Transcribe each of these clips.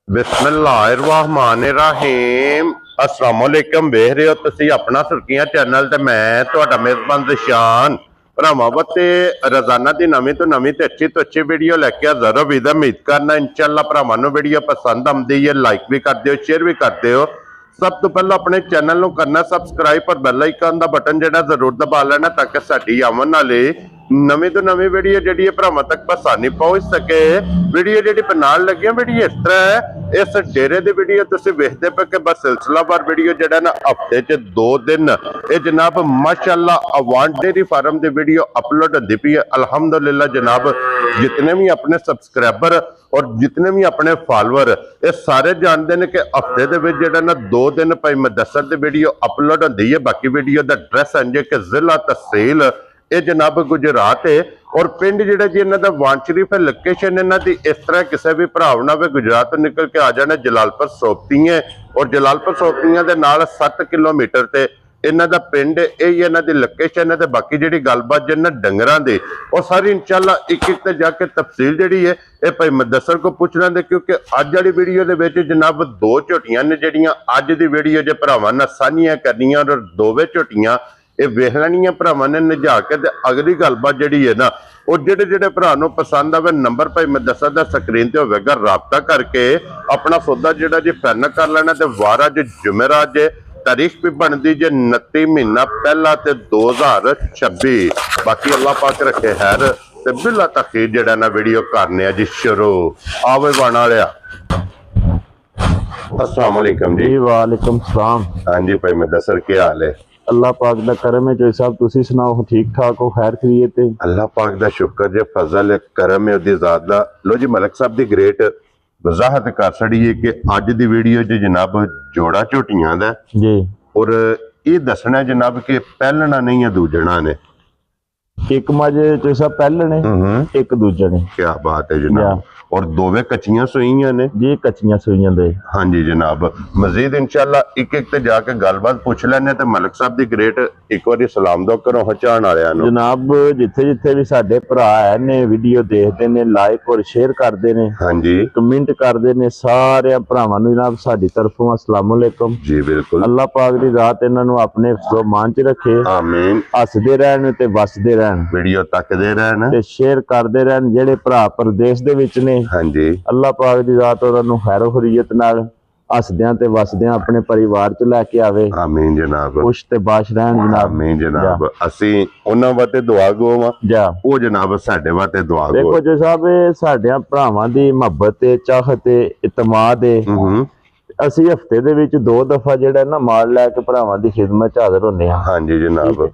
बिस्मिल्लाहिर्रहमानिर्रहीम अस्सलाम वालेकुम। वेख रहे हो तुसी अपना सुर्खियां चैनल ते मैं तुहाडा मेजबान दिशान भरावां वते रोजाना दी नवीं तो अच्छी वीडियो लैके हाज़र हो। उम्मीद करना इंशाअल्लाह भरावां नूं वीडियो पसंद आउंदी है, लाइक भी कर दिओ, शेयर भी कर दिओ। सब तो पहले अपने चैनल नूं करना सबसक्राइब और बैल आइकन दा बटन जेड़ा जरूर दबा लेना ताकि साडी आवन वाली नवीं तो नवीं वीडियो जी भरावां तक आसानी पहुंच सके। वीडियो जी बनाने लगे वीडियो इस तरह है, इस डेरे की वीडियो तुम वेखते पे कि बस सिलसिलावार वीडियो जो ना हफ्ते च 2 दिन ये जनाब माशाअल्लाह अवान डेयरी फार्म की वीडियो अपलोड होती पई है। अल्हम्दुलिल्लाह जनाब जितने भी अपने सबसक्राइबर और जितने भी अपने फॉलोअर ये सारे जानते हैं कि हफ्ते के ना 2 दिन भाई मुदस्सर की वीडियो अपलोड होती है। बाकी वीडियो का एड्रैस है कि जिला तहसील ये जनाब गुजरात है और पिंड जिहड़ा जी इन्हां दा वान शरीफ है। लोकेशन इन्हां दी इस तरह किसी भी भरा ना वे गुजरात तो निकल के आ जाना जलालपुर सोपतीयां और जलालपुर सोपतीयां दे नाल 7 किलोमीटर ते इन्हां दा पिंड यही इन्हां दी लोकेशन है। ते बाकी जिहड़ी गलबात जिन्हां डंगरां दी और सारी इंशाअल्लाह एक ते जाके तफसील जिहड़ी है ये भाई मुदस्सर को पुछ लेंदे, क्योंकि अज वाली वीडियो दे विच जनाब 2 झोटियां ने जिहड़ियां अज दी वीडियो जे भरावां नाल साझीआं करनियां और दोवें झोटियां ये वेख लैनियां भरावां ने निजा के। अगली गलबात जिहड़ी है ना और जेडे जेडे भरा नूं पसंद आवे नंबर भाई मुदस्सर दा स्क्रीन ते होवेगा, राबता करके अपना सौदा जिहड़ा जी फाइनल कर लेना। ते वार अज जुमेरात जे तारीख भी बनती जे 29 महीना पहला ते 2026। बाकी अल्लाह पाक रखे खैर ते बिला तखीर जिहड़ा ना वीडियो करने जी शुरू आवे बन वालिया। अस्सलाम वालेकुम जी। वालेकुम सलाम। हाँ जी भाई मुदस्सर क्या हाल है? अल्लाह पाक दा करम है। जो साहब तुसी सुनाओ ठीक ठाक हो, खैर खैरियत है? अल्लाह पाक दा शुक्र जे फजल है करम है उदी ज़ात दा। लो जी मलक साहब दी ग्रेट वजाहत कर छड़ी है कि अज दी वीडियो च जनाब जोड़ा झोटियां दा जी और ये दसना जनाब कि पहलना नहीं है दूजना ने। एक मजे जो साहब पहले ने एक दूजे ने। क्या बात है जनाब। और दोवे कच्चियां सुइयां ने जी, कच्चियां सुइयां दे। हाँ जी जनाब मजीद इंशाअल्लाह एक एक ते जाके गलबात पूछ लेने ते मलक साहब दी ग्रेट एक बारी सलाम दो करो हचाण वालियां नूं। जनाब जिथे जिथे भी साडे भरा है ने वीडियो देखते ने, लाइक और शेयर करते ने, हाँ जी कमेंट करते ने, सारे भरावां नूं जनाब साडी तरफों अस्सलाम वालेकुम जी बिल्कुल। अल्लाह पाक दी रात इन्हां नूं अपने मान च रखे, आमीन। हसदे रहन ते वसदे रहन, वीडियो तकदे रहन ते शेयर करते रहन। जेडे भरा प्रदेश दे विच ने हाँ जी अल्लाह पाक दी रात उन्होंने खैर खरीयत नाल हसदियां ते वसदियां अपने परिवार च लैके आवे। आमीन जनाब। खुश ते बाश रहन जनाब। आमीन जनाब। असीं उन्हां वास्ते दुआ गो वा जा ओ जनाब साडे वास्ते दुआ गो। देखो जो साहब साडियां भरावां दी मोहब्बत ते चाहत ते इतमाद है। असीं हफ्ते दे विच 2 दफा जेड़ा ना माल लैके भरावां दी खिदमत च हाज़र होने। हाँ जी जनाब।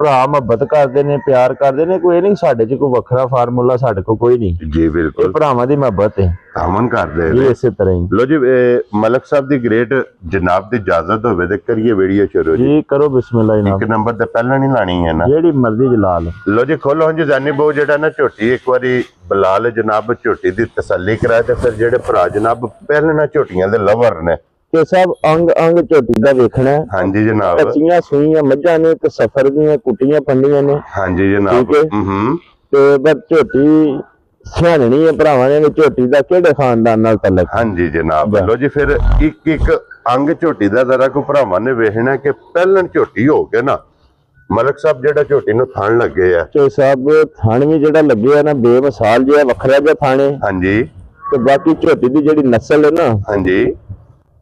भरा मोहब्बत करते ने, प्यार करते ने, कोई नहीं साडे च कोई वखरा फार्मूला साडे को कोई नहीं जी बिल्कुल। भरावां दी मोहब्बत है तामन कर दे जी इसे तरह ही। लो जी मलक साहब दी ग्रेट जनाब दी इजाजत होवे ते करिए वीडियो शुरू जी करो बिस्मिल्लाह जनाब। एक नंबर ते पहला नहीं लानी है ना जेड़ी मर्जी जलाल। लो जी खोलो हाँ जी जानी बहु जेड़ा ना झोटी एक बारी बलाल जनाब झोटी दी तसल्ली कराए ते फिर जेड़े भरा जनाब पहले ना झोटियां दे लवर ने ते सब अंग अंग झोटी दा देखना है। हाँ जी जनाब। कच्चियां सुइयां मज्झां ने ते सफर दियां कुटियां पंडियां ने। हाँ जी जनाब। ठीक है ते बस झोटी सियाणनी है भरावां ने झोटी दा केड़े खानदान नाल तल्लक। हाँ जी जनाब। लो जी फिर एक एक अंग झोटी दा जरा को भरावां ने वेखना कि पहलन झोटी हो के ना मलक साहब जेड़ा झोटी नूं थान लगे है ते साहब थान भी जेड़ा लगे है ना बेमिसाल जिहा वखरा जिहा थाने। हाँ जी ते बाकी झोटी दी जेड़ी नस्ल है ना हाँ जी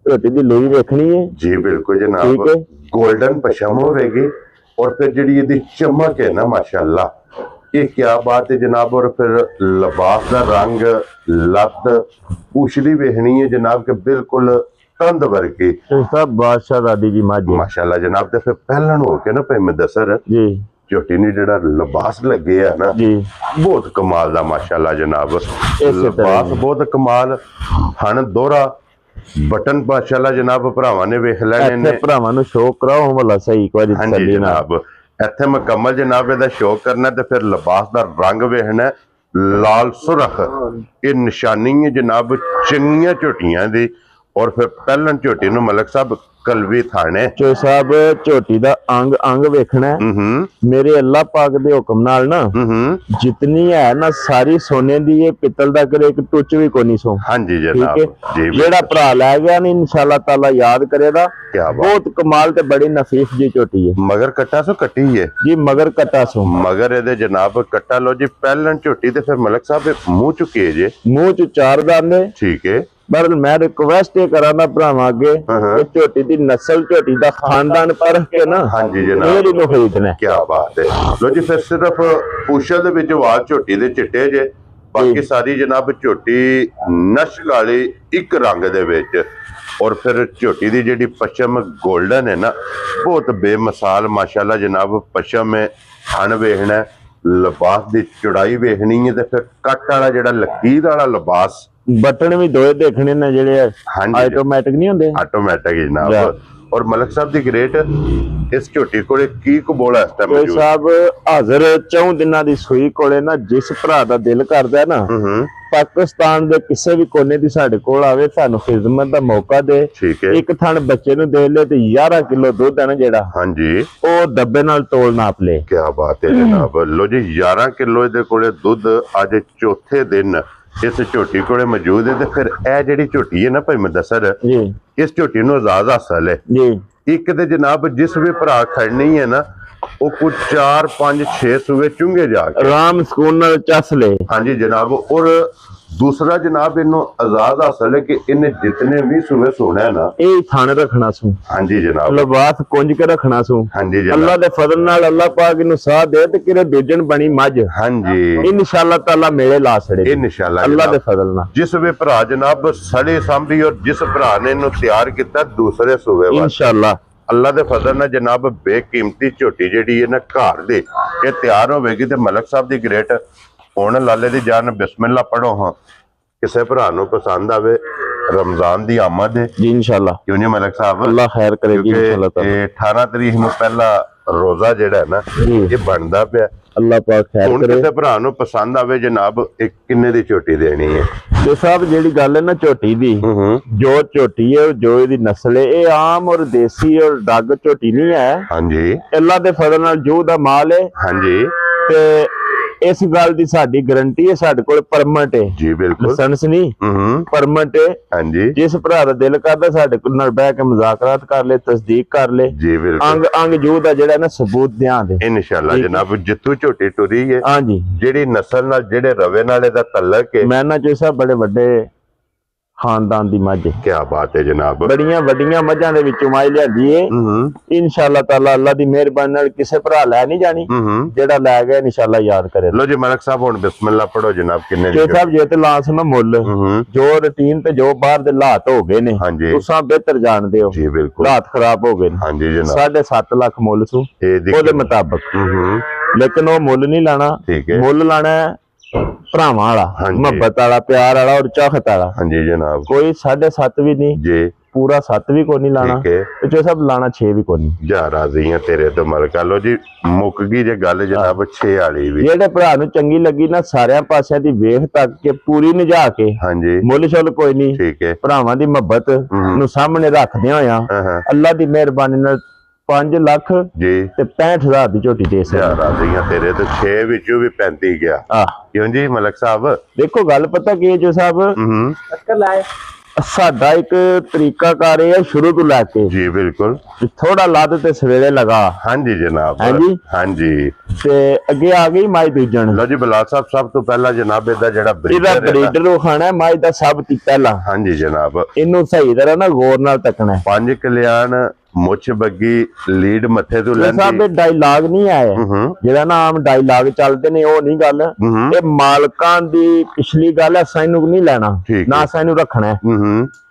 झोटी दी लोई वेखनी है जी बिल्कुल जनाब। ठीक है। गोल्डन पशम होगी और फिर जी ये चमक है ना माशाल्लाह ये क्या बात है जनाब। और फिर लिबास का रंग लत पूछली वेखनी है जनाब के बिल्कुल तंद वर्गी सब बादशाह दादी जी माजी माशाल्लाह जनाब। तो फिर पहलन हो के ना भाई मुदस्सर जी झोटी ने जेड़ा लिबास लगे है ना जी बहुत कमाल दा माशाल्लाह जनाब। लिबास बहुत कमाल हन दोहरा बटन माशाल्लाह जनाब भरावां ने वेख लेने ने। भरावां नूं शो कराओ भला सही एक बारी हाँ जी जनाब इत्थे मुकम्मल जनाब इहदा शो करना ते फिर लिबास दा रंग वेखना लाल सुरख ये निशानी है जनाब चंगियां झोटियां दी। और फिर पहलन झोटी नूं मलक साहब ਕਲਵੀ ਥਾਣੇ। ਚੋ ਸਾਹਿਬ ਝੋਟੀ ਦਾ ਅੰਗ ਅੰਗ ਵੇਖਣਾ ਮੇਰੇ ਅੱਲਾ ਪਾਕ ਦੇ ਹੁਕਮ ਨਾਲ ਨਾ ਜਿਤਨੀ ਹੈ ਨਾ ਸਾਰੀ ਸੋਨੇ ਦੀ, ਇਹ ਪਿੱਤਲ ਦਾ ਕਰੇ ਇੱਕ ਟੁੱਚ ਵੀ ਕੋਈ ਨਹੀਂ ਸੋ। ਹਾਂਜੀ ਜਨਾਬ ਜੀ। ਜਿਹੜਾ ਭਰਾ ਲੈ ਗਿਆ ਨਹੀਂ ਇਨਸ਼ਾਅੱਲਾ ਤਾਲਾ ਯਾਦ ਕਰੇਗਾ। ਬਹੁਤ ਕਮਾਲ ਤੇ ਬੜੀ ਨਫੀਸ ਜੀ ਝੋਟੀ ਹੈ। ਮਗਰ ਕੱਟਾ ਸੋ ਕੱਟੀ ਹੈ ਜੀ, ਮਗਰ ਕੱਟਾ ਸੋ ਮਗਰ ਇਹਦੇ ਜਨਾਬ ਕੱਟਾ ਲੋ ਜੀ। ਪਹਿਲਣ ਝੋਟੀ ਤੇ ਫਿਰ ਮਲਕ ਸਾਹਿਬ ਮੂੰਹ ਚੁੱਕੇ ਜੇ, ਮੂੰਹ ਚ 4 ਦਾਨੇ। ਠੀਕ ਹੈ। ਪਰ ਮੈਂ ਰਿਕਵੈਸਟ ਇਹ ਕਰਾਂਗਾ ਭਰਾਵਾਂ ਅੱਗੇ ਕਿ ਝੋਟੀ ਦੀ ਨਸਲ, ਝੋਟੀ ਦਾ ਖਾਨਦਾਨ ਪਰਖ ਕੇ ਨਾ ਹਾਂਜੀ ਜਨਾਬ ਇਹ ਨੂੰ ਖਰੀਦਣਾ। ਕੀ ਬਾਤ ਹੈ। ਲੋ ਜੀ ਫਿਰ ਸਿਰਫ ਪੂਛਲ ਦੇ ਵਿੱਚ ਵਾਲ ਝੋਟੀ ਦੇ ਚਿੱਟੇ ਜੇ, ਬਾਕੀ ਸਾਰੀ ਜਨਾਬ ਝੋਟੀ ਨਸ਼ ਕਾਲੀ ਇੱਕ ਰੰਗ ਦੇ ਵਿੱਚ। ਔਰ ਫਿਰ ਝੋਟੀ ਦੀ ਜਿਹੜੀ ਪਸ਼ਮ 골ਡਨ ਹੈ ਨਾ, ਬਹੁਤ ਬੇਮਿਸਾਲ ਮਾਸ਼ਾਅੱਲਾ ਜਨਾਬ ਪਸ਼ਮ ਹੈ। ਹਣ ਵੇਖਣਾ, ਲਿਬਾਸ ਦੀ ਚੌੜਾਈ ਵੇਖਣੀ ਹੈ, ਤੇ ਫਿਰ ਕੱਟ ਵਾਲਾ ਜਿਹੜਾ ਲਕੀਰ ਵਾਲਾ ਲਿਬਾਸ, ਬਟਨ ਵੀ ਦੋਏ ਦੇਖਣੇ ਨੇ ਜਿਹੜੇ ਆਟੋਮੈਟਿਕ ਨਹੀਂ ਹੁੰਦੇ, ਆਟੋਮੈਟਿਕ ਜਨਾਬ। ਔਰ ਮਲਕ ਸਾਹਿਬ ਦੀ ਗ੍ਰੇਟ ਇਸ ਝੋਟੀ ਕੋਲੇ ਕੀ ਕਬੋਲਾ ਇਸ ਟਾਈਮ ਮੌਜੂਦ ਸਾਹਿਬ ਹਾਜ਼ਰ 4 ਦਿਨਾਂ ਦੀ ਸੂਈ ਕੋਲੇ ਨਾ, ਜਿਸ ਭਰਾ ਦਾ ਦਿਲ ਕਰਦਾ ਨਾ ਪਾਕਿਸਤਾਨ ਦੇ ਕਿਸੇ ਵੀ ਕੋਨੇ ਦੀ ਸਾਡੇ ਕੋਲ ਆਵੇ, ਸਾਨੂੰ ਖਿਦਮਤ ਦਾ ਮੌਕਾ ਦੇ। ਠੀਕ ਹੈ। ਇੱਕ ਥਣ ਬੱਚੇ ਨੂੰ ਦੇ ਲੈ ਤੇ 11 ਕਿਲੋ ਦੁੱਧ ਹੈ ਨਾ ਜਿਹੜਾ, ਹਾਂਜੀ, ਉਹ ਡੱਬੇ ਨਾਲ ਤੋਲ ਨਾਪ ਲੈ। ਕੀ ਬਾਤ ਹੈ ਜਨਾਬ। ਲੋ ਜੀ 11 ਕਿਲੋ ਇਹਦੇ ਕੋਲੇ ਦੁੱਧ ਅੱਜ ਚੌਥੇ ਦਿਨ ਇਸ ਝੋਟੀ ਕੋਲੇ ਮੌਜੂਦ ਹੈ। ਤੇ ਫਿਰ ਇਹ ਜਿਹੜੀ ਝੋਟੀ ਹੈ ਨਾ ਭਾਈ ਮੁਦੱਸਰ ਜੀ, ਇਸ ਝੋਟੀ ਨੂੰ ਆਜ਼ਾਦ ਹਾਸਲ ਹੈ ਜੀ। ਇੱਕ ਤੇ ਜਨਾਬ ਜਿਸ ਵੀ ਭਰਾ ਖੜਨੀ ਹੈ ਨਾ, ਉਹ ਕੁਝ 4 5 6 ਸੂਏ ਚੁੰਗੇ ਜਾ ਕੇ ਆਰਾਮ ਸਕੂਨ ਨਾਲ ਚੱਸ ਲੈ। ਹਾਂਜੀ ਜਨਾਬ। ਔਰ ਦੂਸਰਾ ਜਨਾਬ ਇਹਨੂੰ ਆਜ਼ਾਦ ਹਾਸਲ ਹੈ ਕਿ ਇਹਨੇ ਜਿਤਨੇ ਵੀ ਸੂਏ ਸੋਣਾ ਹੈ ਨਾ, ਇਹ ਥਾਣੇ ਰੱਖਣਾ ਸੂ। ਹਾਂਜੀ ਜਨਾਬ। ਲਿਬਾਸ ਕੁੰਝ ਕੇ ਰੱਖਣਾ ਸੂ। ਹਾਂਜੀ ਜਨਾਬ। ਅੱਲਾ ਦੇ ਫਜ਼ਲ ਨਾਲ ਅੱਲਾ ਪਾਕ ਇਹਨੂੰ ਸਾਹ ਦੇ ਤੇ ਕਿਰੇ ਦੂਜਣ ਬਣੀ ਮੱਝ। ਹਾਂਜੀ ਇਨਸ਼ਾਅੱਲਾ ਤਾਲਾ ਮੇਰੇ ਲਾ ਛੜੇ ਇਨਸ਼ਾਅੱਲਾ ਅੱਲਾ ਦੇ ਫਜ਼ਲ ਨਾਲ। ਜਿਸ ਵੀ ਭਰਾ ਜਨਾਬ ਸੜੇ ਸਾਂਭੀ ਔਰ ਜਿਸ ਭਰਾ ਨੇ ਇਹਨੂੰ ਤਿਆਰ ਕੀਤਾ ਦੂਸਰੇ ਸੂਏ ਵਾਸਤੇ ਇਨਸ਼ਾਅੱਲਾ ਅੱਲਾ ਦੇ ਫਜ਼ਲ ਨਾਲ ਜਨਾਬ ਬੇਕੀਮਤੀ ਝੋਟੀ ਜਿਹੜੀ ਹੈ ਨਾ ਘਰ ਦੇ ਇਹ ਤਿਆਰ ਹੋਵੇਗੀ। ਤੇ ਮਲਕ ਸਾਹਿਬ ਦੀ ਗ੍ਰੇਟ ਹੁਣ ਲਾਲੇ ਦੀ ਜਾਨ ਬਿਸਮਿਲ੍ਲਾ ਪੜੋ। ਹਾਂ, ਕਿਸੇ ਭਰਾ ਨੂੰ ਪਸੰਦ ਆਵੇ, ਰਮਜ਼ਾਨ ਦੀ ਆਮਦ ਹੈ ਜੀ ਇਨਸ਼ਾਅੱਲਾ। ਕਿਉਂ ਨਹੀਂ ਮਲਕ ਸਾਹਿਬ, ਅੱਲਾ ਖੈਰ ਕਰੇਗੀ ਇਨਸ਼ਾਅੱਲਾ। ਇਹ 18 ਤਰੀਕ ਨੂੰ ਪਹਿਲਾ ਰੋਜ਼ਾ ਜਿਹੜਾ ਹੈ ਨਾ ਇਹ ਬਣਦਾ ਪਿਆ। ਅੱਲਾ ਪਾਕ ਖੈਰ ਕਰੇ। ਕਿਸੇ ਭਰਾ ਨੂੰ ਪਸੰਦ ਆਵੇ ਜਨਾਬ ਇਹ ਕਿੰਨੇ ਦੀ ਝੋਟੀ ਦੇਣੀ ਹੈ ਤੇ ਸਾਹਿਬ ਜਿਹੜੀ ਗੱਲ ਹੈ ਨਾ ਝੋਟੀ ਦੀ, ਜੋ ਝੋਟੀ ਹੈ ਜੋ ਇਹਦੀ ਨਸਲ ਹੈ, ਇਹ ਆਮ ਔਰ ਦੇਸੀ ਔਰ ਡੱਗ ਝੋਟੀ ਨਹੀਂ ਹੈ। ਹਾਂਜੀ, ਅੱਲਾ ਦੇ ਫਜ਼ਲ ਨਾਲ ਜੋ ਦਾ ਮਾਲ ਹੈ। ਹਾਂਜੀ, ਤੇ ਇਸ ਗੱਲ ਦੀ ਸਾਡੀ ਗਾਰੰਟੀ ਹੈ, ਸਾਡੇ ਕੋਲ ਪਰਮਿਟ ਹੈ ਜੀ। ਬਿਲਕੁਲ ਲਾਇਸੈਂਸ ਨਹੀਂ, ਪਰਮਿਟ ਹੈ। ਹਾਂਜੀ, ਜਿਸ ਭਰਾ ਦਾ ਦਿਲ ਕਰਦਾ ਸਾਡੇ ਕੋਲ ਨਾਲ ਬਹਿ ਕੇ ਮੁਜ਼ਾਕਰਾਤ ਕਰ ਲੈ, ਤਸਦੀਕ ਕਰ ਲੈ ਜੀ। ਬਿਲਕੁਲ ਅੰਗ ਅੰਗ ਜੋ ਦਾ ਜਿਹੜਾ ਨਾ ਸਬੂਤ ਦਿਆਂ ਦੇ ਇਨਸ਼ਾਅੱਲਾ ਜਨਾਬ। ਜਿੱਥੋਂ ਝੋਟੀ ਟੁਰੀ ਹੈ, ਹਾਂਜੀ, ਜਿਹੜੀ ਨਸਲ ਨਾਲ ਜਿਹੜੇ ਰਵੇ ਨਾਲ ਇਹਦਾ ਤਲਕ ਹੈ, ਮੈਂ ਨਾ ਜੋ ਸਾਹਿਬ ਬੜੇ ਵੱਡੇ ਖਾਨਦਾਨ ਦੀ ਮੱਝ। ਕੀ ਬਾਤ ਹੈ ਜਨਾਬ। ਬੜੀਆਂ ਵੱਡੀਆਂ ਮੱਝਾਂ ਦੇ ਵਿੱਚੋਂ ਮਾਈ ਲਿਆਂਦੀ ਏ ਇਨਸ਼ਾਅੱਲਾ ਤਾਲਾ। ਅੱਲਾ ਦੀ ਮਿਹਰਬਾਨੀ ਨਾਲ ਕਿਸੇ ਭਰਾ ਲੈ ਨਹੀਂ ਜਾਣੀ, ਜਿਹੜਾ ਲੈ ਗਿਆ ਇਨਸ਼ਾਅੱਲਾ ਯਾਦ ਕਰੇ। ਲੋ ਜੀ ਮਲਕ ਸਾਹਿਬ ਹੁਣ ਬਿਸਮਿਲ੍ਲਾ ਪੜੋ ਜਨਾਬ। ਕਿੰਨੇ ਜੀ ਸਾਹਿਬ ਜੇ ਤੇ ਲਾਂਸ ਨਾ ਮੁੱਲ ਜੋ ਰੁਟੀਨ ਤੇ ਜੋ ਬਾਹਰ ਦੇ ਹਾਲਾਤ ਹੋ ਗਏ ਨੇ ਤੁਸੀਂ ਬਿਹਤਰ ਜਾਣਦੇ ਹੋ ਜੀ। ਬਿਲਕੁਲ ਹਾਲਾਤ ਖਰਾਬ ਹੋ ਗਏ ਨੇ। ਹਾਂਜੀ ਜਨਾਬ। 7.5 ਲੱਖ ਮੁੱਲ ਸੂ ਉਹਦੇ ਮੁਤਾਬਕ, ਲੇਕਿਨ ਉਹ ਮੁੱਲ ਨਹੀਂ ਲਾਣਾ। ਮੁੱਲ ਲਾਣਾ ਭਰਾਵਾਂ ਵਾਲਾ, ਮੁਹੱਬਤ ਵਾਲਾ, ਪਿਆਰ ਵਾਲਾ ਔਰ ਚਾਹਤ ਵਾਲਾ। ਹਾਂਜੀ ਜਨਾਬ। ਕੋਈ 7.5 ਵੀ ਨਹੀਂ ਜੀ, ਪੂਰਾ 7 ਵੀ ਕੋਈ ਨਹੀਂ ਲਾਣਾ, ਤੇ ਜੋ ਸਭ ਲਾਣਾ 6 ਵੀ ਕੋਈ ਨਹੀਂ। ਜਾ ਰਾਜ਼ੀ ਆ ਤੇਰੇ ਤੋਂ ਮਲਕਾ। ਲੋ ਜੀ ਮੁੱਕ ਗਈ ਜੇ ਗੱਲ ਜਨਾਬ 6 ਵਾਲੀ ਵੀ। ਜਿਹੜੇ ਭਰਾ ਨੂੰ ਚੰਗੀ ਲੱਗੀ ਨਾ ਸਾਰਿਆਂ ਪਾਸਿਆਂ ਦੀ ਵੇਖ ਤੱਕ ਕੇ ਪੂਰੀ ਨਿਜਾ ਕੇ, ਹਾਂਜੀ, ਮੁੱਲ ਛੁੱਲ ਕੋਈ ਨਹੀਂ। ਠੀਕ ਹੈ। ਭਰਾਵਾਂ ਦੀ ਮੁਹੱਬਤ ਨੂੰ ਸਾਹਮਣੇ ਰੱਖਦੇ ਹੋਇਆ ਅੱਲਾ ਦੀ ਮਿਹਰਬਾਨੀ ਨਾਲ 5 ਲੱਖ ਜੀ ਤੇ 65,000 ਦੀ ਝੋਟੀ ਦੇ ਸਕਦੇ ਤੇਰੇ ਤੇ 6 ਵਿੱਚੋਂ ਵੀ 35 ਗਿਆ। ਕਿਉਂ ਜੀ ਮਲਕ ਸਾਹਿਬ। ਦੇਖੋ ਗੱਲ ਪਤਾ ਕੀ ਹੈ ਜੋ ਸਾਹਿਬ, ਸਾਡਾ ਇੱਕ ਤਰੀਕਾ ਕਾਰ ਹੈ ਸ਼ੁਰੂ ਤੋਂ ਲੈ ਕੇ ਜੀ। ਬਿਲਕੁਲ ਥੋੜਾ ਲੱਦ ਤੇ ਸਵੇਰੇ ਲਗਾ। ਹਾਂਜੀ ਜਨਾਬ। ਹਾਂਜੀ ਹਾਂਜੀ। ਤੇ ਅੱਗੇ ਆ ਗਈ ਮਾਈ ਦੂਜਣ। ਲੋ ਜੀ ਬਲਾਲ ਸਾਹਿਬ ਸਭ ਤੋਂ ਪਹਿਲਾਂ ਜਨਾਬ ਇਹਦਾ ਜਿਹੜਾ ਬਰੀਡਰ ਉਹ ਖਾਣਾ ਮਾਈ ਦਾ ਸਭ ਤੋਂ ਪਹਿਲਾਂ। ਹਾਂਜੀ ਜਨਾਬ। ਇਹਨੂੰ ਸਹੀ ਤਰ੍ਹਾਂ ਨਾ ਗੌਰ ਨਾਲ ਤੱਕਣਾ। 5 ਕਲਿਆਣ ਮੁੱਛ ਬੱਗੀ ਲੀਡ ਮੱਥੇ ਤੋਂ ਲੈਂਦੀ। ਸਾਹਿਬ ਇਹ ਡਾਇਲਾਗ ਨਹੀਂ ਆਇਆ ਜਿਹੜਾ ਨਾ ਆਮ ਡਾਇਲਾਗ ਚੱਲਦੇ ਨੇ, ਉਹ ਨਹੀਂ ਗੱਲ। ਇਹ ਮਾਲਕਾਂ ਦੀ ਪਿਛਲੀ ਗੱਲ ਹੈ, ਸਾਨੂੰ ਨਹੀਂ ਲੈਣਾ ਨਾ, ਸਾਨੂੰ ਰੱਖਣਾ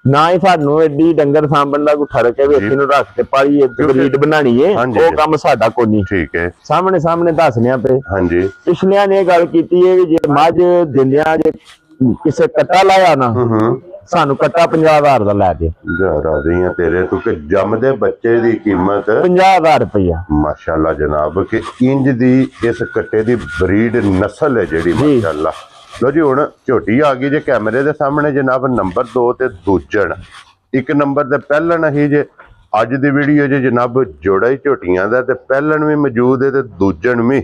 ਨਾ ਹੀ। ਸਾਨੂੰ ਐਡੀ ਡੰਗਰ ਸਾਂਭਣ ਦਾ ਕੋਈ ਫਰਕ ਹੈ ਵੀ ਅਸੀਂ ਨੂੰ ਰੱਖ ਕੇ ਪਾਲੀ ਲੀਡ ਬਣਾਣੀ ਹੈ, ਉਹ ਕੰਮ ਸਾਡਾ ਕੋਈ ਨਹੀਂ। ਠੀਕ ਹੈ। ਸਾਹਮਣੇ ਸਾਹਮਣੇ ਦੱਸਣਿਆ ਪਏ। ਹਾਂਜੀ। ਪਿਛਲਿਆਂ ਨੇ ਇਹ ਗੱਲ ਕੀਤੀ ਹੈ ਵੀ ਜੇ ਮੱਝ ਦਿੰਦਿਆਂ ਜੇ ਕਿਸੇ ਕੱਟਾ ਲਾਇਆ ਨਾ, ਸਾਨੂੰ ਕੱਟਾ 50,000 ਦਾ ਲੈ ਦੇ। ਰਾਜ਼ੀਆਂ ਤੇਰੇ ਤੂੰ ਕਿ ਜੰਮਦੇ ਬੱਚੇ ਦੀ ਕੀਮਤ 50,000 ਰੁਪਇਆ। ਮਾਸ਼ਾਅੱਲਾ ਜਨਾਬ ਕਿ ਇੰਜ ਦੀ ਇਸ ਕੱਟੇ ਦੀ ਬਰੀਡ ਨਸਲ ਹੈ ਜਿਹੜੀ ਮਾਸ਼ਾਅੱਲਾ। ਲੋ ਜੀ ਹੁਣ ਝੋਟੀ ਆ ਗਈ ਜੇ ਕੈਮਰੇ ਦੇ ਸਾਹਮਣੇ ਜਨਾਬ। ਨੰਬਰ 2 ਤੇ ਦੂਜਣ, ਇੱਕ ਨੰਬਰ ਤੇ ਪਹਿਲਣ ਹੀ ਜੇ ਅੱਜ ਦੀ ਵੀਡੀਓ 'ਚ ਜਨਾਬ ਜੋੜਾ ਹੀ ਝੋਟੀਆਂ ਦਾ, ਤੇ ਪਹਿਲਣ ਵੀ ਮੌਜੂਦ ਹੈ ਤੇ ਦੂਜਣ ਵੀ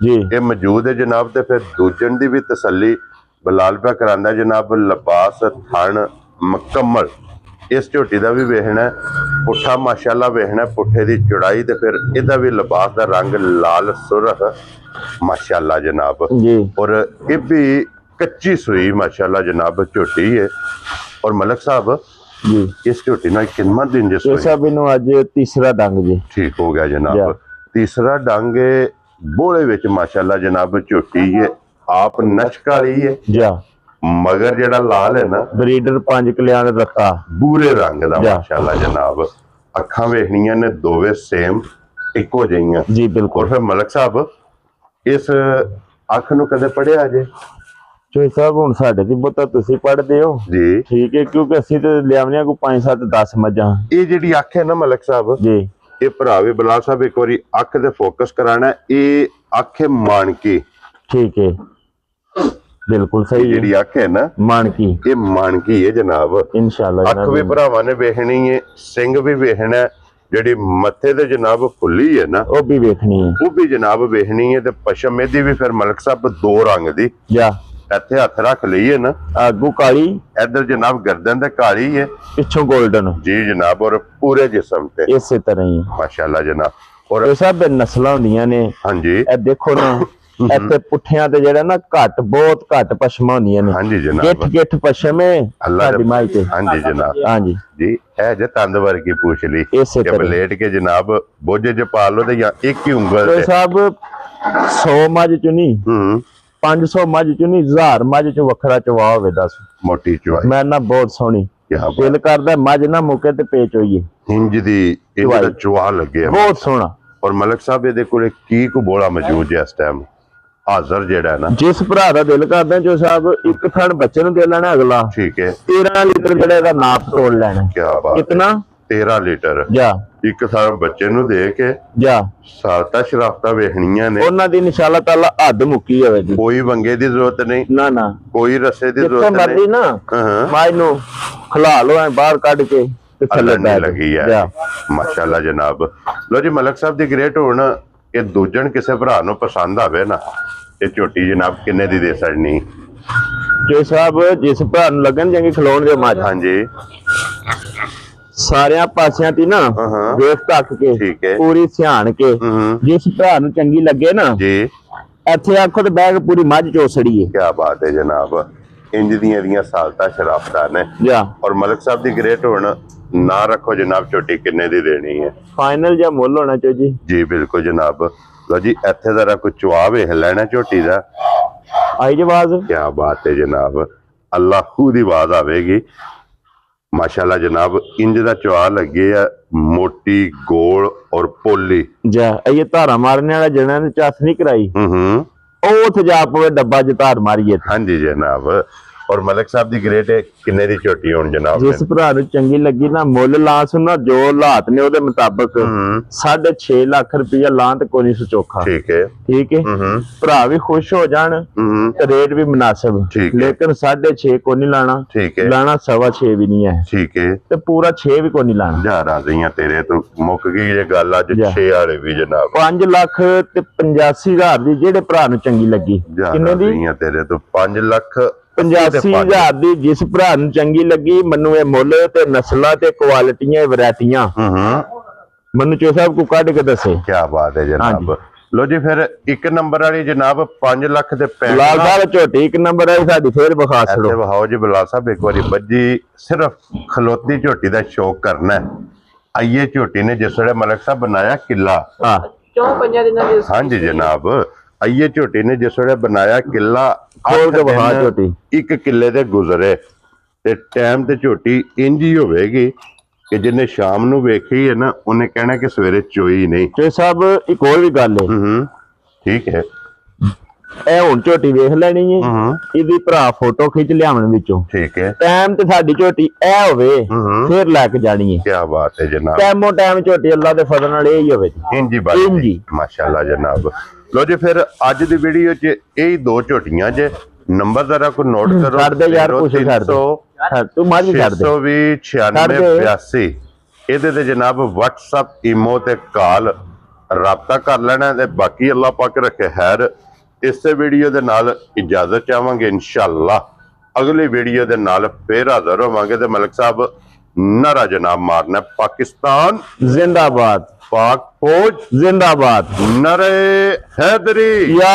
ਜੀ ਇਹ ਮੌਜੂਦ ਹੈ ਜਨਾਬ। ਤੇ ਫਿਰ ਦੂਜਣ ਦੀ ਵੀ ਤਸੱਲੀ ਬਲਾਲ ਪਿਆ ਕਰਾਂਦਾ ਜਨਾਬ। ਲਿਬਾਸ ਥਣ ਮੁਕੰਮਲ ਇਸ ਝੋਟੀ ਦਾ ਵੀ ਵੇਖਣਾ, ਪੁੱਠਾ ਮਾਸ਼ਾਅੱਲਾ ਵੇਖਣਾ, ਪੁੱਠੇ ਦੀ ਚੌੜਾਈ ਤੇ ਫਿਰ ਇਹਦਾ ਵੀ ਲਿਬਾਸ ਦਾ ਰੰਗ ਲਾਲ ਸੁਰਖ माशाल्लाह जनाब जी। और ये भी कच्ची सुई माशाल्लाह जनाब झोटी है। और मलक साहब जी इस झोटी ना कितना दिन ये सब इन्हों आज तीसरा डंग जी ठीक हो गया जनाब। तीसरा डंग बोले विच माशाल्लाह जनाब झोटी है, आप नशकारी है जा मगर जेड़ा लाल है ना ब्रीडर 5 कल्याण रखा बूरे रंग दा माशाल्लाह जनाब। अखां वेखनियां ने दोवे सेम इको जिहियां जी बिल्कुल। और फिर मलक साहब इस अख नूं कदे पढ़िया जे चोई साहब हुण साडे दी बहुता तुसीं पढ़दे हो जी ठीक है, क्योंकि असीं ते लियावने को 5 7 10 मज्जां ये जेहड़ी अख है ना मलक साहब जी ये भरावे बलाल साहब एक बारी अख दे फोकस कराना है। ये अख है मानकी ठीक है बिल्कुल सही जेहड़ी अख है ना मानकी ये मानकी है जनाब। इंशाल्लाह अख भी भरावां ने वेखनी है, सिंग भी वेखना है, जेहड़ी मथे ते जनाब खुली है ना वो भी वेखनी है, वो भी जनाब वेखनी है। ते पशम एदी भी फिर मलक साहब 2 रंग दी जा इत्थे हथ रख लईए ना, आगू काली इधर जनाब गर्दन ते काली है, पिछों गोल्डन जी जनाब। और पूरे जिस्म ते इसे तरह ही माशाल्लाह जनाब। और ये सब नस्लां हुंदियां ने हां जी ए देखो ना ਇੱਥੇ ਪੁੱਠਿਆਂ ਤੇ ਜਿਹੜਾ ਨਾ ਘੱਟ ਬਹੁਤ ਘੱਟ ਪਸ਼ਮਾਂ ਹੁੰਦੀਆਂ ਨੇ ਹਾਂਜੀ ਜਨਾਬ। ਗਿੱਠ ਗਿੱਠ ਪਸ਼ਮ ਹੈ ਸਾਡੀ ਮਾਈ ਤੇ ਹਾਂਜੀ ਜਨਾਬ ਹਾਂਜੀ ਜੀ। ਇਹ ਜੇ ਤੰਦ ਵਰਗੀ ਪੁੱਛ ਲਈ ਇਸੇ ਕਿ ਤਰ੍ਹਾਂ ਬਲੇਟ ਕੇ ਜਨਾਬ ਬੋਝੇ ਚ ਪਾ ਲਓ ਤੇ ਜਾਂ ਇੱਕ ਹੀ ਉਂਗਲ ਤੇ ਤੇ ਸਾਹਿਬ 100 ਮੱਝ ਚ ਨਹੀਂ 500 ਮੱਝ ਚ ਨਹੀਂ 1000 ਮੱਝ ਚ ਵੱਖਰਾ ਚਵਾ ਹੋਵੇ ਦੱਸ ਮੋਟੀ ਚੁਆਈ ਮੈਂ ਨਾ ਬਹੁਤ ਸੋਹਣੀ ਦਿਲ ਕਰਦਾ ਮੱਝ ਨਾ ਮੁੱਕੇ ਤੇ ਪੇਚ ਹੋਈਏ ਇੰਜ ਦੀ ਇਹਦਾ ਚਵਾ ਲੱਗੇ ਬਹੁਤ ਸੋਹਣਾ। ਔਰ ਮਲਕ ਸਾਹਿਬ ਇਹਦੇ ਕੋਲੇ ਕੀ ਕੋ ਬੋਲਾ ਮੌਜੂਦ ਹੈ ਇਸ ਟਾਈਮ ਹਾਜ਼ਰ ਜਿਹੜਾ ਨਾ ਜਿਸ ਭਰਾ ਦਾ ਦਿਲ ਕਰਦਾ ਜੋ ਸਾਹਿਬ ਇੱਕ ਥਣ ਬੱਚੇ ਨੂੰ ਦੇ ਲੈਣਾ ਅਗਲਾ ਠੀਕ ਹੈ 13 ਲੀਟਰ ਜਿਹੜਾ ਇਹਦਾ ਨਾਪ ਤੋੜ ਲੈਣਾ। ਕੀ ਬਾਤ ਕਿਤਨਾ 13 ਲੀਟਰ ਜਾ ਇੱਕ ਸਾਰ ਬੱਚੇ ਨੂੰ ਦੇ ਕੇ ਜਾ ਸਾਲਤਾ ਸ਼ਰਾਫਤਾਂ ਵੇਖਣੀਆਂ ਨੇ ਉਹਨਾਂ ਦੀ ਇਨਸ਼ਾਅੱਲਾ ਤਾਲਾ ਹੱਦ ਮੁੱਕੀ ਹੋਵੇਗੀ। ਕੋਈ ਵੰਗੇ ਦੀ ਜ਼ਰੂਰਤ ਨਹੀਂ ਨਾ ਨਾ ਕੋਈ ਰਸੇ ਦੀ ਜਿੱਥੇ ਜ਼ਰੂਰਤ ਮਰਜ਼ੀ ਨਹੀਂ ਨਾ ਮਾਈ ਨੂੰ ਖਲਾ ਲੋ ਐ ਬਾਹਰ ਕੱਢ ਕੇ ਤੇ ਥੱਲੇ ਨਹੀਂ ਲੱਗੀ ਹੈ ਮਾਸ਼ਾਅੱਲਾ ਜਨਾਬ। ਲੋ ਜੀ ਮਲਕ ਸਾਹਿਬ ਦੀ ਗ੍ਰੇਟ ਹੋਣ ਇਹ ਦੂਜਣ ਕਿਸੇ ਭਰਾ ਨੂੰ ਪਸੰਦ ਆਵੇ ਨਾ ਇਹ ਝੋਟੀ ਜਨਾਬ ਕਿੰਨੇ ਦੀ ਦੇ ਸਕਣੀ ਜੋ ਸਾਹਿਬ ਜਿਸ ਭਰਾ ਨੂੰ ਲੱਗਣ ਚੰਗੀ ਖਲੋਣ ਦੇ ਮੱਝ ਹਾਂਜੀ ਸਾਰਿਆਂ ਪਾਸਿਆਂ ਤੇ ਨਾ ਵੇਖ ਤੱਕ ਕੇ ਠੀਕ ਹੈ ਪੂਰੀ ਧਿਆਨ ਕੇ ਜਿਸ ਭਰਾ ਨੂੰ ਚੰਗੀ ਲੱਗੇ ਨਾ ਜੀ ਇੱਥੇ ਆਖੋ ਤੇ ਬੈਗ ਪੂਰੀ ਮੱਝ ਚੋਸੜੀ ਹੈ। ਕੀ ਬਾਤ ਹੈ ਜਨਾਬ। ਇੰਜ ਦੀਆਂ ਸਾਲਤਾ ਸ਼ਰਾਫਤਾਂ ਨੇ ਜਾ ਔਰ ਮਲਕ ਸਾਹਿਬ ਦੀ ਗ੍ਰੇਟ ਹੋਣ ਨਾ ਰੱਖੋ ਜਨਾਬ ਝੋਟੀ ਕਿੰਨੇ ਦੀ ਦੇਣੀ ਹੈ ਫਾਈਨਲ ਜਾਂ ਮੁੱਲ ਹੋਣਾ ਚਾਹੀਦਾ ਜੀ ਬਿਲਕੁਲ ਜਨਾਬ। ਲੋ ਜੀ ਇੱਥੇ ਜ਼ਰਾ ਕੋਈ ਚੁਆ ਵੇਖ ਲੈਣਾ ਝੋਟੀ ਦਾ ਆਈ ਜਵਾਜ਼ ਕੀ ਬਾਤ ਹੈ ਜਨਾਬ। ਅੱਲਾਹੂ ਦੀ ਆਵਾਜ਼ ਆਵੇਗੀ माशाल्लाह जनाब। इंज दा चुआ लगे है मोटी गोल और पोली जा ये धारा मारने वाला जना ने चस नहीं कराई ओ उठ जा पवे डब्बा च धार मारिए। हाँ जी जनाब। और मलिक साहब दी ग्रेट है किन्ने दी झोटी होण जनाब जिस भरा नूं चंगी लगी ना मुੱਲ ਲਾ सुना जो हालात ने ਉਹਦੇ ਮੁਤਾਬਕ 6.5 ਲੱਖ ਰੁਪਇਆ ਲਾਂ ਤੇ ਕੋਈ ਨਹੀਂ ਸੋਚੋਖਾ ठीक है ਭਰਾ ਵੀ ਖੁਸ਼ ਹੋ ਜਾਣ ਤੇ ਰੇਟ ਵੀ ਮੁਨਾਸਿਬ ਲੇਕਿਨ 6.5 ਕੋਈ ਨਹੀਂ ਲਾਣਾ ठीक है ਲਾਣਾ 6.5 ਵੀ ਨਹੀਂ ਹੈ ठीक है ਤੇ ਪੂਰਾ 6 ਵੀ ਕੋਈ ਨਹੀਂ ਲਾਣਾ ਜਾ ਰਾਜ਼ੀਆਂ ਤੇਰੇ ਤੋਂ ਮੁੱਕ ਗਈ ਇਹ ਗੱਲ ਅੱਜ 6 ਵਾਲੇ ਵੀ ਜਨਾਬ 5 ਲੱਖ ਤੇ 85,000 ਦੀ ਜਿਹੜੇ ਭਰਾ ਨੂੰ ਚੰਗੀ ਲੱਗੀ ਕਿੰਨੇ ਦੀ ਤੇਰੇ ਤੋਂ 5 ਲੱਖ 85,000 ਦੀ ਜਿਸ ਭਰਾ ਨੂੰ ਚੰਗੀ ਲੱਗੀ ਮੈਨੂੰ ਇਹ ਮੁੱਲ ਤੇ ਨਸਲਾਂ ਤੇ ਕੁਆਲਿਟੀਆਂ ਵੈਰਾਈਟੀਆਂ ਮੈਨੂੰ ਚੋ ਸਾਹਿਬ ਕੋ ਕੱਢ ਕੇ ਦੱਸੇ। ਕੀ ਬਾਤ ਹੈ ਜਨਾਬ। ਲੋ ਜੀ ਫਿਰ ਇੱਕ ਨੰਬਰ ਵਾਲੀ ਜਨਾਬ 5 ਲੱਖ ਦੇ ਪੈਸੇ ਬਲਾਲ ਸਾਹਿਬ ਝੋਟੀ ਇੱਕ ਨੰਬਰ ਵਾਲੀ ਸਾਡੀ ਫੇਰ ਵਿਖਾ ਛੜੋ ਇੱਥੇ ਵਹਾਓ ਜੀ ਬਲਾਲ ਸਾਹਿਬ ਇੱਕ ਵਾਰੀ ਬੱਜੀ ਸਿਰਫ ਖਲੋਤੀ ਝੋਟੀ ਦਾ ਸ਼ੌਕ ਕਰਨਾ ਹੈ। ਆਈਏ ਝੋਟੀ ਨੇ ਜਿਸ ਵੇਲੇ ਮਲਕ ਸਾਹਿਬ ਬਣਾਇਆ ਕਿਲਾ ਹਾਂ 4-5 ਦਿਨਾਂ ਦੇ ਹਾਂਜੀ ਜਨਾਬ। ਆਈਏ ਝੋਟੀ ਨੇ ਜਿਸ ਵੇਲੇ ਬਣਾਇਆ ਕਿਲਾ ਖੋਲ ਕੇ ਵਹਾ ਝੋਟੀ ਇੱਕ ਕਿੱਲੇ ਦੇ ਗੁਜ਼ਰੇ ਤੇ ਟਾਈਮ ਤੇ ਝੋਟੀ ਇੰਜ ਹੀ ਹੋਵੇਗੀ ਕਿ ਜਿਹਨੇ ਸ਼ਾਮ ਨੂੰ ਵੇਖੀ ਹੈ ਨਾ ਉਹਨੇ ਕਹਿਣਾ ਕਿ ਸਵੇਰੇ ਚੋਈ ਨਹੀਂ। ਤੇ ਸਾਹਿਬ ਇੱਕ ਹੋਰ ਵੀ ਗੱਲ ਹੈ ਠੀਕ ਹੈ ਇਹ ਹੁਣ ਝੋਟੀ ਵੇਖ ਲੈਣੀ ਹੈ ਇਹਦੀ ਭਰਾ ਫੋਟੋ ਖਿੱਚ ਲਿਆਵਣ ਵਿੱਚੋਂ ਠੀਕ ਹੈ ਟਾਈਮ ਤੇ ਸਾਡੀ ਝੋਟੀ ਇਹ ਹੋਵੇ ਫਿਰ ਲੈ ਕੇ ਜਾਣੀ ਹੈ। ਕੀ ਬਾਤ ਹੈ ਜਨਾਬ। ਟਾਈਮੋ ਟਾਈਮ ਝੋਟੀ ਅੱਲਾ ਦੇ ਫਜ਼ਲ ਨਾਲ ਇਹ ਹੀ ਹੋਵੇ ਇੰਜੀ ਬਾਜੀ ਮਾਸ਼ਾਅੱਲਾ ਜਨਾਬ। ਲੋ ਜੀ ਫਿਰ ਅੱਜ ਦੀ ਵੀਡੀਓ 'ਚ ਇਹ ਦੋ ਝੋਟੀਆਂ ਜੇ ਨੰਬਰ ਜ਼ਰਾ ਕੋ ਨੋਟ ਕਰੋ। ਛੱਡ ਦੇ ਯਾਰ ਕੁਛ ਛੱਡ ਦੇ ਤੂੰ ਮਾਰ ਵੀ ਛੱਡ ਦੇ 620 96 82 ਇਹਦੇ ਤੇ ਜਨਾਬ WhatsApp ਈਮੋ ਤੇ ਕਾਲ ਰਾਬਤਾ ਕਰ ਲੈਣਾ ਤੇ ਬਾਕੀ ਅੱਲਾਹ ਪਾਕ ਰੱਖੇ ਖੈਰ। ਇਸੇ ਵੀਡੀਓ ਦੇ ਨਾਲ ਇਜਾਜ਼ਤ ਚਾਹਾਂਗੇ, ਇਨਸ਼ਾਅੱਲਾ ਅਗਲੀ ਵੀਡੀਓ ਦੇ ਨਾਲ ਫੇਰ ਹਾਜ਼ਰ ਹੋਵਾਂਗੇ। ਤੇ ਮਲਕ ਸਾਹਿਬ ਨਾਰਾ ਜਨਾਬ ਮਾਰਨਾ, ਪਾਕਿਸਤਾਨ जिंदाबाद, पाक फौज जिंदाबाद, नरे हैदरी। या